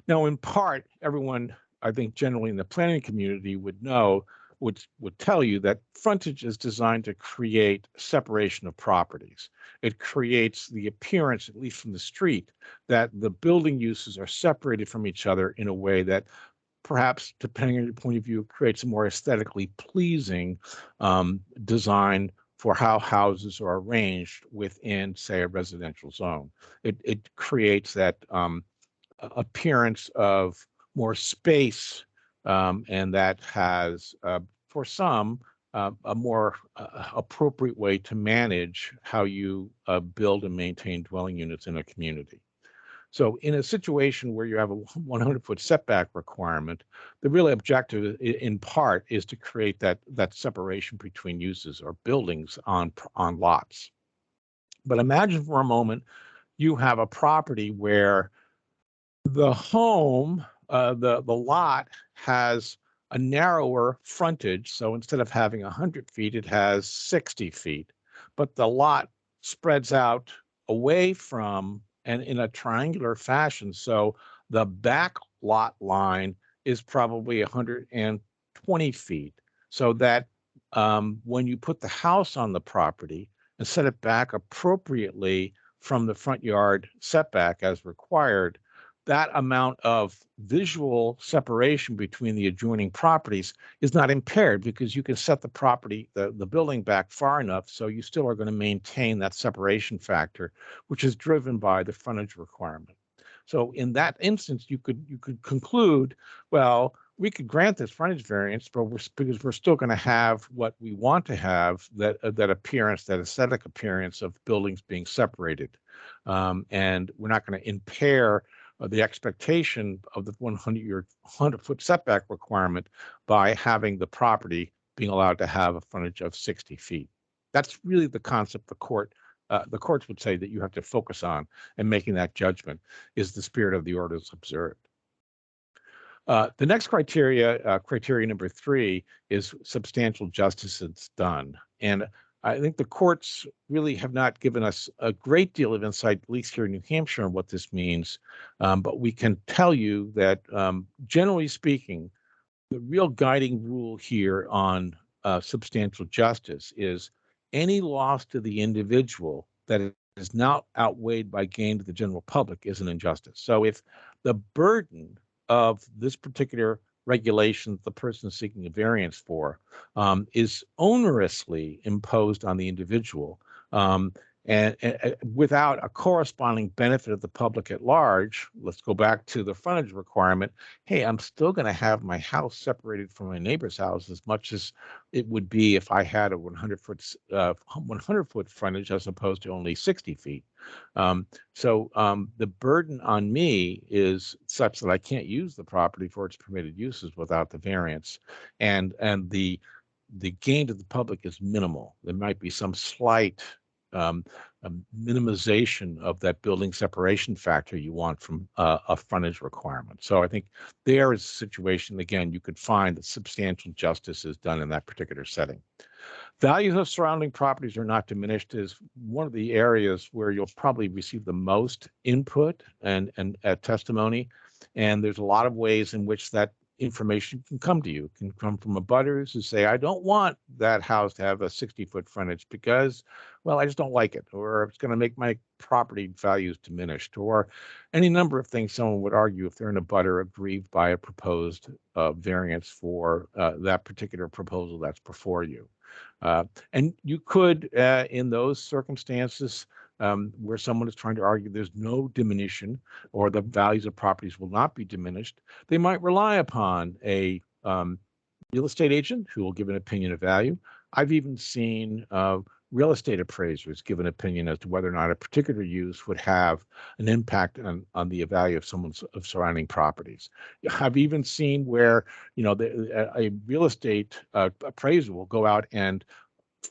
Now, in part, everyone, I think, generally in the planning community would tell you that frontage is designed to create separation of properties. It creates the appearance, at least from the street, that the building uses are separated from each other in a way that perhaps, depending on your point of view, creates a more aesthetically pleasing design for how houses are arranged within, say, a residential zone. It creates that appearance of more space, and that has, for some, a more appropriate way to manage how you build and maintain dwelling units in a community. So in a situation where you have a 100-foot setback requirement, the real objective, in part, is to create that separation between uses or buildings on lots. But imagine for a moment you have a property where the home, the lot has a narrower frontage. So instead of having 100 feet, it has 60 feet. But the lot spreads out away from and in a triangular fashion. So the back lot line is probably 120 feet. So that when you put the house on the property and set it back appropriately from the front yard setback as required, that amount of visual separation between the adjoining properties is not impaired, because you can set the property, the building, back far enough so you still are going to maintain that separation factor, which is driven by the frontage requirement. So in that instance, you could conclude, well, we could grant this frontage variance, but because we're still going to have what we want to have, that appearance, that aesthetic appearance of buildings being separated, and we're not going to impair the expectation of the 100-foot setback requirement by having the property being allowed to have a frontage of 60 feet. That's really the concept the courts would say that you have to focus on in making that judgment, is the spirit of the ordinance observed. The next criteria number 3, is substantial justice is done. And I think the courts really have not given us a great deal of insight, at least here in New Hampshire, on what this means. But we can tell you that, generally speaking, the real guiding rule here on substantial justice is any loss to the individual that is not outweighed by gain to the general public is an injustice. So if the burden of this particular regulation the person is seeking a variance for is onerously imposed on the individual, and without a corresponding benefit of the public at large. Let's go back to the frontage requirement. Hey, I'm still going to have my house separated from my neighbor's house as much as it would be if I had a 100-foot frontage as opposed to only 60 feet. The burden on me is such that I can't use the property for its permitted uses without the variance, and the gain to the public is minimal. There might be some slight a minimization of that building separation factor you want from a frontage requirement. So I think there is a situation, again, you could find that substantial justice is done in that particular setting. Values of surrounding properties are not diminished is one of the areas where you'll probably receive the most input and testimony. And there's a lot of ways in which that information can come to you. It can come from abutters who say, I don't want that house to have a 60-foot frontage because, well, I just don't like it, or it's going to make my property values diminished, or any number of things someone would argue if they're an abutter aggrieved by a proposed variance for that particular proposal that's before you. And you could, in those circumstances, where someone is trying to argue there's no diminution or the values of properties will not be diminished, they might rely upon a real estate agent who will give an opinion of value. I've even seen real estate appraisers give an opinion as to whether or not a particular use would have an impact on the value of someone's surrounding properties. I've even seen where, a real estate appraiser will go out and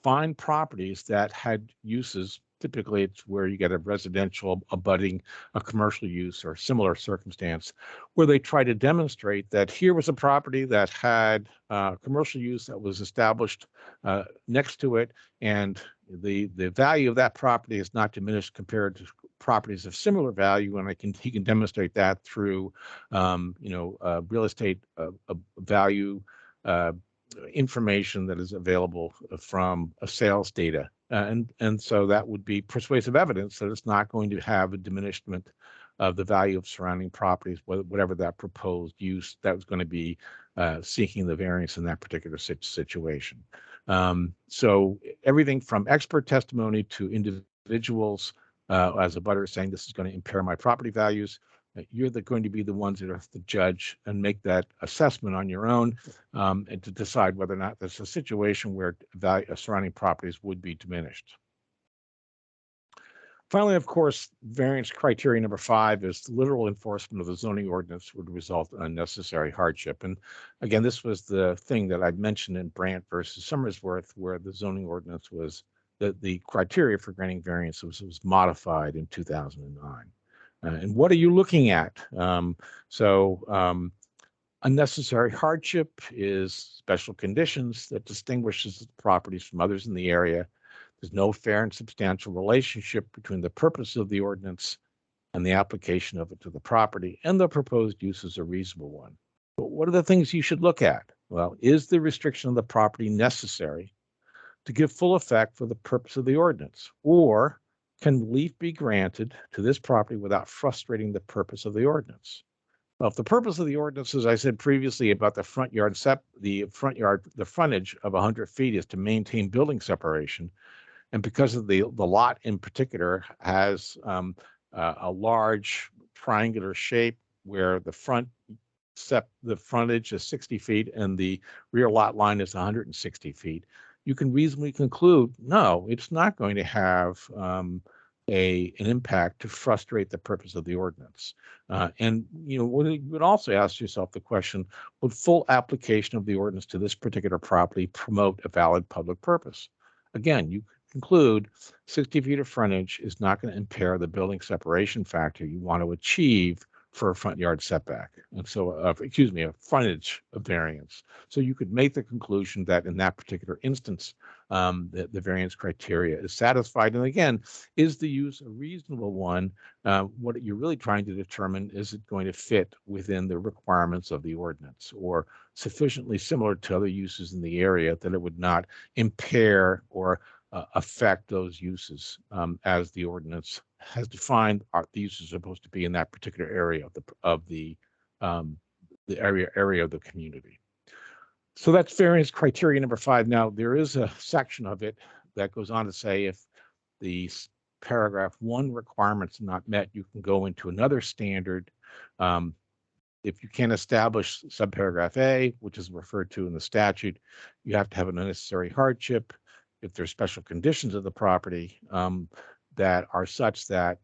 find properties that had uses. Typically, it's where you get a residential abutting a commercial use or similar circumstance, where they try to demonstrate that here was a property that had commercial use that was established next to it, and the value of that property is not diminished compared to properties of similar value, and he can demonstrate that through real estate value information that is available from sales data. And so that would be persuasive evidence that it's not going to have a diminishment of the value of surrounding properties, whatever that proposed use that was going to be seeking the variance in that particular situation. So everything from expert testimony to individuals as a butter saying this is going to impair my property values. You're going to be the ones that are the judge and make that assessment on your own, and to decide whether or not there's a situation where surrounding properties would be diminished. Finally, of course, variance criteria number 5 is literal enforcement of the zoning ordinance would result in unnecessary hardship. And again, this was the thing that I mentioned in Brandt versus Somersworth, where the zoning ordinance was the criteria for granting variance was modified in 2009. And what are you looking at? Unnecessary hardship is special conditions that distinguishes properties from others in the area. There's no fair and substantial relationship between the purpose of the ordinance and the application of it to the property, and the proposed use is a reasonable one. But what are the things you should look at? Well, is the restriction of the property necessary to give full effect for the purpose of the ordinance? Or can relief be granted to this property without frustrating the purpose of the ordinance? Well, if the purpose of the ordinance, as I said previously about the front yard the frontage of 100 feet is to maintain building separation, and because of the lot in particular has a large triangular shape where the frontage is 60 feet and the rear lot line is 160 feet, you can reasonably conclude, no, it's not going to have an impact to frustrate the purpose of the ordinance. And you would also ask yourself the question, would full application of the ordinance to this particular property promote a valid public purpose? Again, you conclude 60 feet of frontage is not going to impair the building separation factor you want to achieve for a front yard setback. And so, a frontage variance. So you could make the conclusion that in that particular instance, the variance criteria is satisfied. And again, is the use a reasonable one? What you're really trying to determine, is it going to fit within the requirements of the ordinance or sufficiently similar to other uses in the area that it would not impair or affect those uses as the ordinance has defined the uses are supposed to be in that particular area of the area of the community. So that's variance criteria number 5. Now, there is a section of it that goes on to say if the paragraph 1 requirements are not met, you can go into another standard. If you can't establish subparagraph A, which is referred to in the statute, you have to have an unnecessary hardship. If there's special conditions of the property that are such that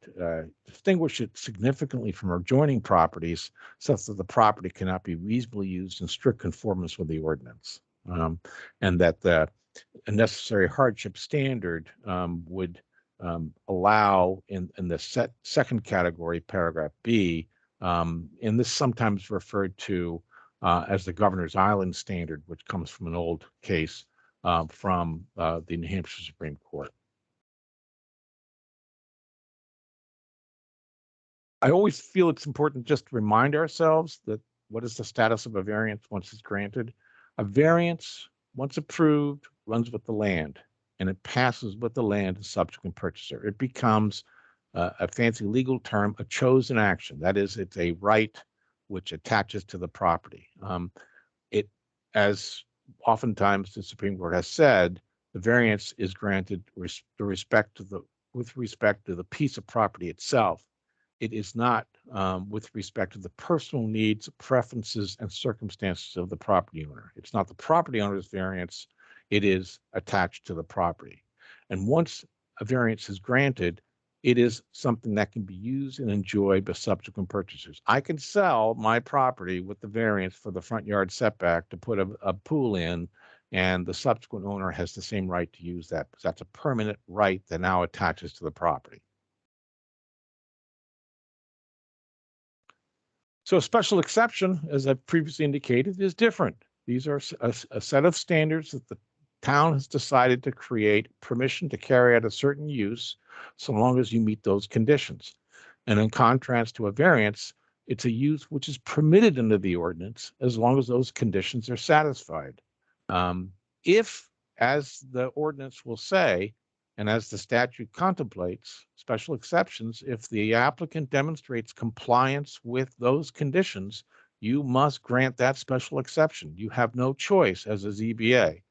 distinguish it significantly from adjoining properties, such that the property cannot be reasonably used in strict conformance with the ordinance, and that the necessary hardship standard would allow in the second category, paragraph B, and this sometimes referred to as the Governor's Island standard, which comes from an old case from the New Hampshire Supreme Court. I always feel it's important just to remind ourselves that what is the status of a variance once it's granted. A variance, once approved, runs with the land, and it passes with the land to subsequent purchaser. It becomes a fancy legal term, a chosen action. That is, it's a right which attaches to the property. It, as oftentimes the Supreme Court has said, the variance is granted with respect to the piece of property itself. It is not with respect to the personal needs, preferences, and circumstances of the property owner. It's not the property owner's variance. It is attached to the property. And once a variance is granted, it is something that can be used and enjoyed by subsequent purchasers. I can sell my property with the variance for the front yard setback to put a pool in, and the subsequent owner has the same right to use that, because that's a permanent right that now attaches to the property. So a special exception, as I've previously indicated, is different. These are a set of standards that the town has decided to create permission to carry out a certain use, so long as you meet those conditions. And in contrast to a variance, it's a use which is permitted under the ordinance as long as those conditions are satisfied. If, as the ordinance will say, and as the statute contemplates, special exceptions, if the applicant demonstrates compliance with those conditions, you must grant that special exception. You have no choice as a ZBA.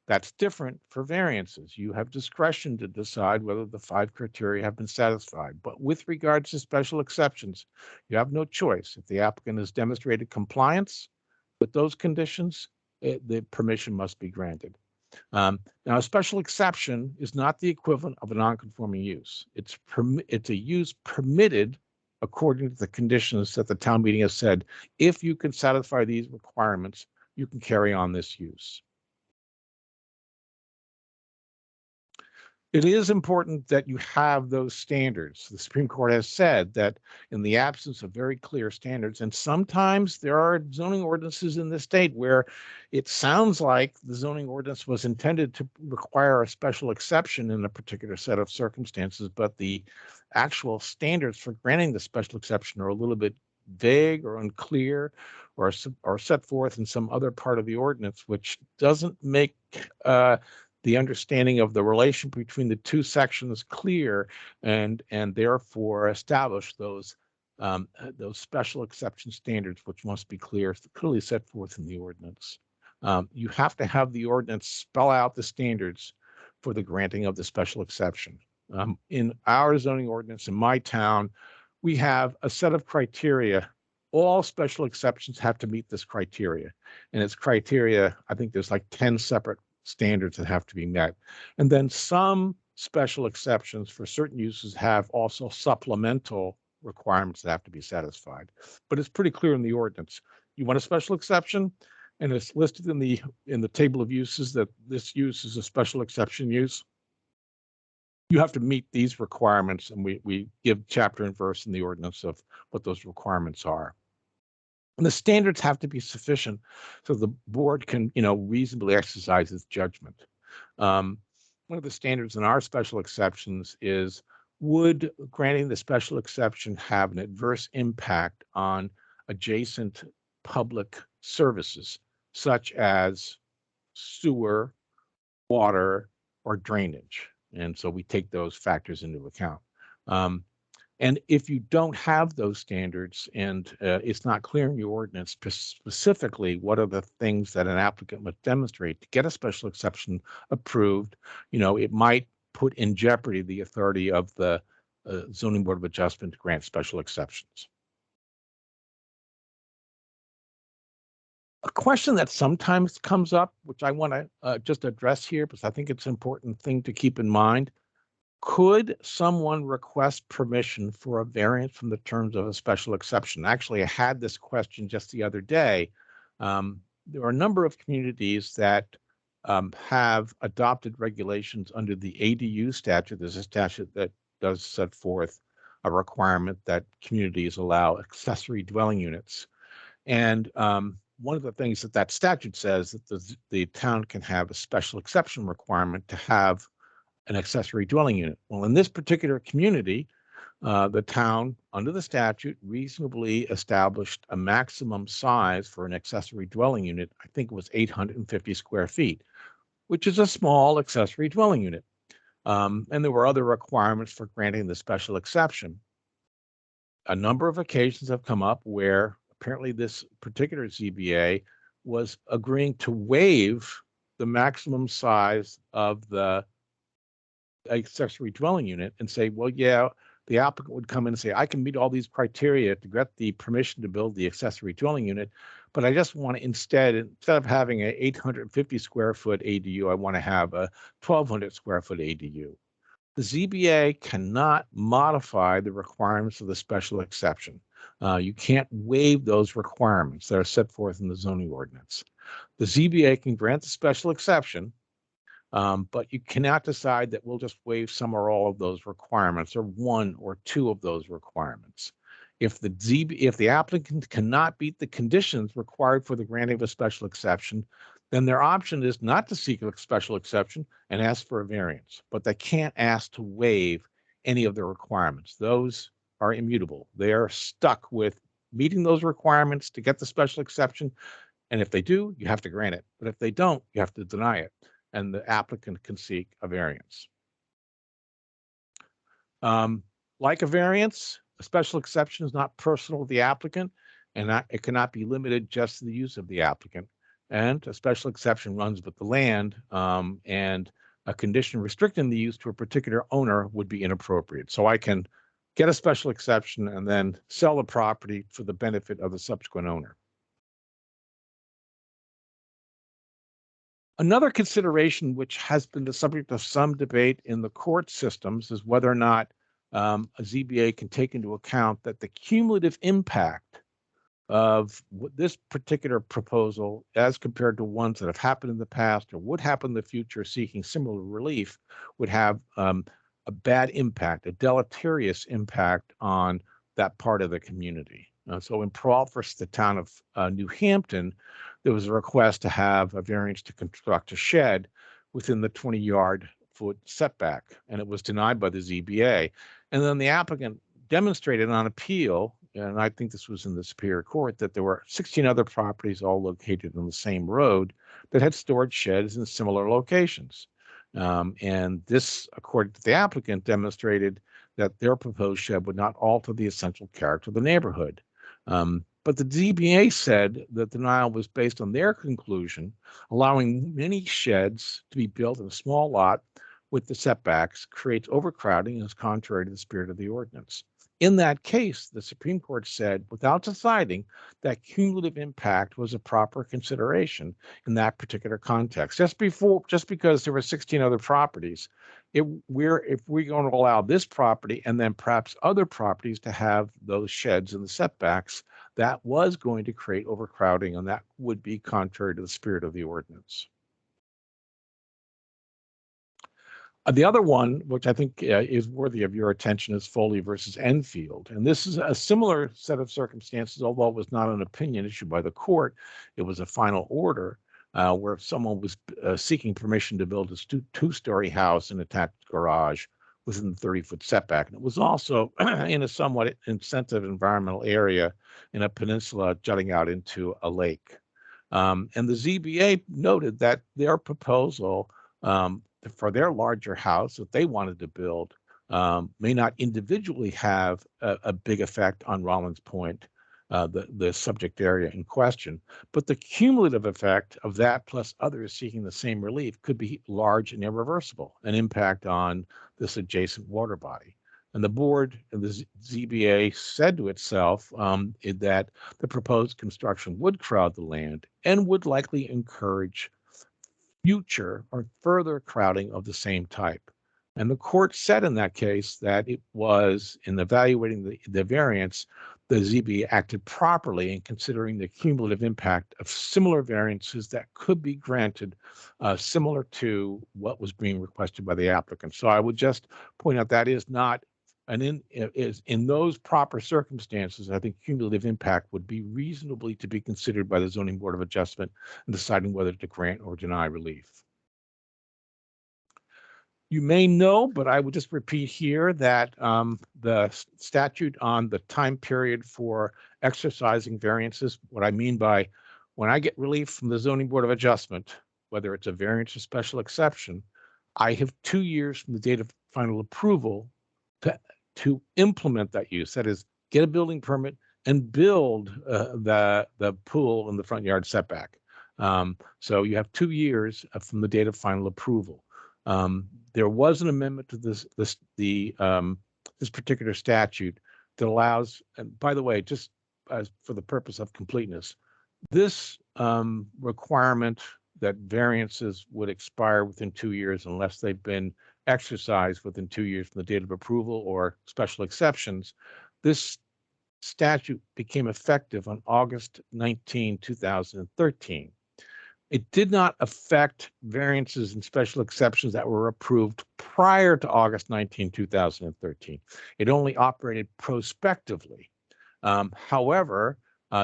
That's different for variances. You have discretion to decide whether the 5 criteria have been satisfied. But with regards to special exceptions, you have no choice. If the applicant has demonstrated compliance with those conditions, the permission must be granted. Now, a special exception is not the equivalent of a non-conforming use. It's a use permitted according to the conditions that the town meeting has said. If you can satisfy these requirements, you can carry on this use. It is important that you have those standards. The Supreme Court has said that in the absence of very clear standards, and sometimes there are zoning ordinances in the state where it sounds like the zoning ordinance was intended to require a special exception in a particular set of circumstances, but the actual standards for granting the special exception are a little bit vague or unclear, or set forth in some other part of the ordinance, which doesn't make the understanding of the relation between the two sections clear, and therefore establish those special exception standards, which must be clearly set forth in the ordinance. You have to have the ordinance spell out the standards for the granting of the special exception. In our zoning ordinance in my town, we have a set of criteria. All special exceptions have to meet this criteria, and its criteria, I think there's like 10 separate standards that have to be met. And then some special exceptions for certain uses have also supplemental requirements that have to be satisfied. But it's pretty clear in the ordinance. You want a special exception, and it's listed in the table of uses that this use is a special exception use. You have to meet these requirements, and we give chapter and verse in the ordinance of what those requirements are. And the standards have to be sufficient so the board can, reasonably exercise its judgment. One of the standards in our special exceptions is, would granting the special exception have an adverse impact on adjacent public services, such as sewer, water, or drainage? And so we take those factors into account. And if you don't have those standards, and it's not clear in your ordinance specifically what are the things that an applicant must demonstrate to get a special exception approved, it might put in jeopardy the authority of the Zoning Board of Adjustment to grant special exceptions. A question that sometimes comes up, which I want to just address here because I think it's an important thing to keep in mind. Could someone request permission for a variance from the terms of a special exception? Actually, I had this question just the other day. There are a number of communities that have adopted regulations under the ADU statute. There's a statute that does set forth a requirement that communities allow accessory dwelling units. And one of the things that statute says that the town can have a special exception requirement to have an accessory dwelling unit. Well, in this particular community, the town, under the statute, reasonably established a maximum size for an accessory dwelling unit. I think it was 850 square feet, which is a small accessory dwelling unit. And there were other requirements for granting the special exception. A number of occasions have come up where apparently this particular ZBA was agreeing to waive the maximum size of the accessory dwelling unit and say, well, yeah, the applicant would come in and say, I can meet all these criteria to get the permission to build the accessory dwelling unit, but I just want to instead of having an 850 square foot ADU, I want to have a 1,200 square foot ADU. The ZBA cannot modify the requirements of the special exception. You can't waive those requirements that are set forth in the zoning ordinance. The ZBA can grant the special exception, but you cannot decide that we'll just waive some or all of those requirements or one or two of those requirements. If the applicant cannot meet the conditions required for the granting of a special exception, then their option is not to seek a special exception and ask for a variance, but they can't ask to waive any of the requirements. Those are immutable. They are stuck with meeting those requirements to get the special exception. And if they do, you have to grant it. But if they don't, you have to deny it. And the applicant can seek a variance. Like a variance, a special exception is not personal to the applicant, and it cannot be limited just to the use of the applicant. And a special exception runs with the land, and a condition restricting the use to a particular owner would be inappropriate. So I can get a special exception and then sell the property for the benefit of the subsequent owner. Another consideration which has been the subject of some debate in the court systems is whether or not a ZBA can take into account that the cumulative impact of this particular proposal as compared to ones that have happened in the past or would happen in the future seeking similar relief would have a bad impact, a deleterious impact on that part of the community. So in Peralt versus the town of New Hampton, there was a request to have a variance to construct a shed within the 20-yard-foot setback, and it was denied by the ZBA. And then the applicant demonstrated on appeal, and I think this was in the Superior Court, that there were 16 other properties all located on the same road that had stored sheds in similar locations. And this, according to the applicant, demonstrated that their proposed shed would not alter the essential character of the neighborhood. But the ZBA said that the denial was based on their conclusion, allowing many sheds to be built in a small lot with the setbacks creates overcrowding and is contrary to the spirit of the ordinance. In that case, the Supreme Court said, without deciding, that cumulative impact was a proper consideration in that particular context. Just because there were 16 other properties, if we're going to allow this property and then perhaps other properties to have those sheds in the setbacks, that was going to create overcrowding, and that would be contrary to the spirit of the ordinance. The other one, which I think is worthy of your attention, is Foley versus Enfield. And this is a similar set of circumstances, although it was not an opinion issued by the court. It was a final order where someone was seeking permission to build a two-story house and attached garage within the 30-foot setback. And it was also in a somewhat insensitive environmental area in a peninsula jutting out into a lake. And the ZBA noted that their proposal for their larger house that they wanted to build may not individually have a big effect on Rollins Point, the subject area in question. But the cumulative effect of that plus others seeking the same relief could be large and irreversible, an impact on this adjacent water body. And the board and the ZBA said to itself that the proposed construction would crowd the land and would likely encourage future or further crowding of the same type. And the court said in that case that it was, in evaluating the variance, the ZBA acted properly in considering the cumulative impact of similar variances that could be granted similar to what was being requested by the applicant. So I would just point out that is not in those proper circumstances, I think cumulative impact would be reasonably to be considered by the Zoning Board of Adjustment in deciding whether to grant or deny relief. You may know, but I would just repeat here that the statute on the time period for exercising variances, what I mean by when I get relief from the Zoning Board of Adjustment, whether it's a variance or special exception, I have 2 years from the date of final approval to implement that use. That is, get a building permit and build the pool in the front yard setback. So you have 2 years from the date of final approval. There was an amendment to this particular statute that allows, and by the way, just for the purpose of completeness, this requirement that variances would expire within 2 years unless they've been exercised within 2 years from the date of approval or special exceptions, this statute became effective on August 19, 2013. It did not affect variances and special exceptions that were approved prior to August 19, 2013. It only operated prospectively. However,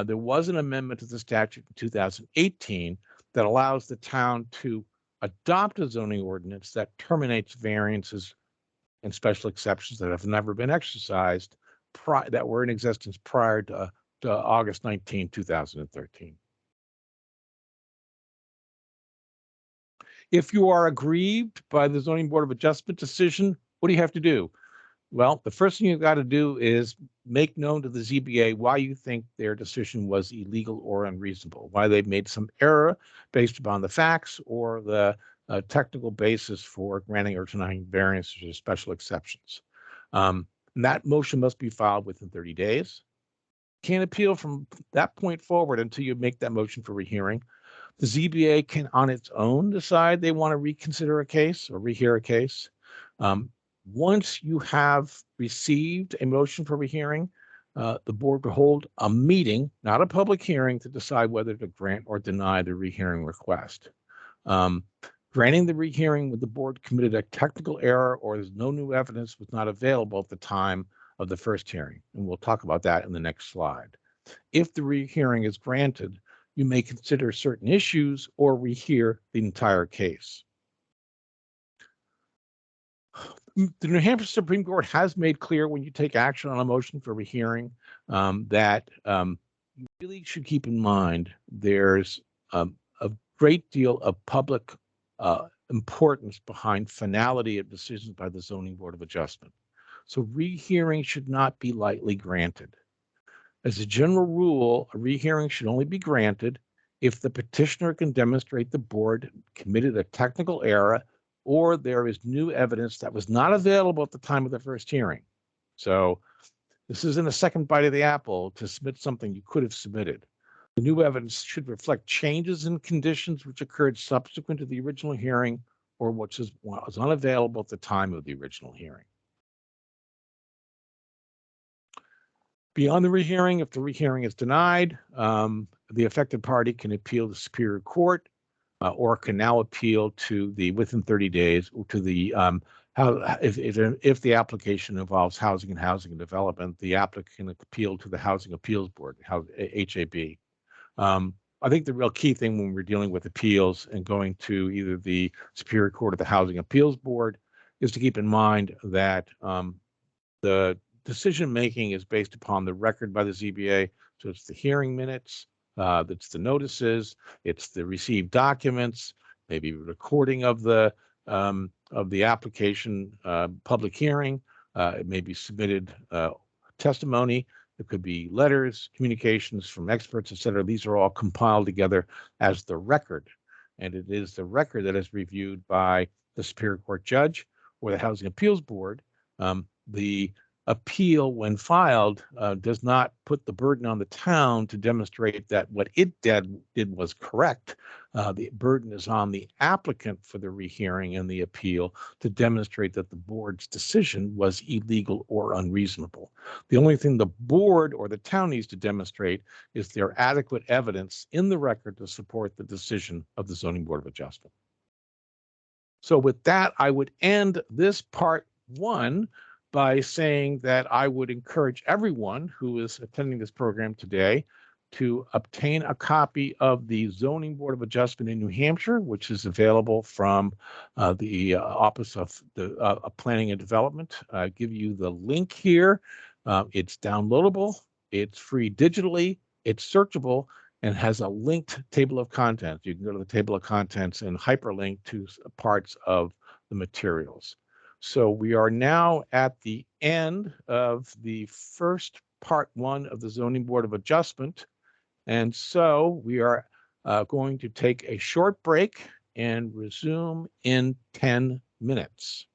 there was an amendment to the statute in 2018 that allows the town to adopt a zoning ordinance that terminates variances and special exceptions that have never been exercised that were in existence prior to August 19, 2013. If you are aggrieved by the Zoning Board of Adjustment decision, what do you have to do? Well, the first thing you've got to do is make known to the ZBA why you think their decision was illegal or unreasonable, why they've made some error based upon the facts or the technical basis for granting or denying variances or special exceptions. And that motion must be filed within 30 days. Can't appeal from that point forward until you make that motion for rehearing. The ZBA can on its own decide they want to reconsider a case or rehear a case. Once you have received a motion for rehearing, the board will hold a meeting, not a public hearing, to decide whether to grant or deny the rehearing request. Granting the rehearing when the board committed a technical error or there's no new evidence was not available at the time of the first hearing. And we'll talk about that in the next slide. If the rehearing is granted, you may consider certain issues or rehear the entire case. The New Hampshire Supreme Court has made clear when you take action on a motion for rehearing that you really should keep in mind there's a great deal of public importance behind finality of decisions by the Zoning Board of Adjustment. So rehearing should not be lightly granted. As a general rule, a rehearing should only be granted if the petitioner can demonstrate the board committed a technical error or there is new evidence that was not available at the time of the first hearing. So this isn't a second bite of the apple to submit something you could have submitted. The new evidence should reflect changes in conditions which occurred subsequent to the original hearing or which was unavailable at the time of the original hearing. Beyond the rehearing, if the rehearing is denied, the affected party can appeal to Superior Court or can now appeal to the within 30 days to the if the application involves housing and development, the applicant can appeal to the Housing Appeals Board, HAB. I think the real key thing when we're dealing with appeals and going to either the Superior Court or the Housing Appeals Board is to keep in mind that the decision-making is based upon the record by the ZBA. So it's the hearing minutes, it's the notices, it's the received documents, maybe a recording of the application public hearing, it may be submitted testimony. It could be letters, communications from experts, et cetera. These are all compiled together as the record. And it is the record that is reviewed by the Superior Court judge or the Housing Appeals Board. The appeal, when filed, does not put the burden on the town to demonstrate that what it did was correct. The burden is on the applicant for the rehearing and the appeal to demonstrate that the board's decision was illegal or unreasonable. The only thing the board or the town needs to demonstrate is there adequate evidence in the record to support the decision of the Zoning Board of Adjustment. So with that, I would end this part one by saying that I would encourage everyone who is attending this program today to obtain a copy of the Zoning Board of Adjustment in New Hampshire, which is available from the Office of the Planning and Development. I give you the link here. It's downloadable, it's free digitally, it's searchable, and has a linked table of contents. You can go to the table of contents and hyperlink to parts of the materials. So we are now at the end of the first part one of the Zoning Board of Adjustment. And so we are going to take a short break and resume in 10 minutes.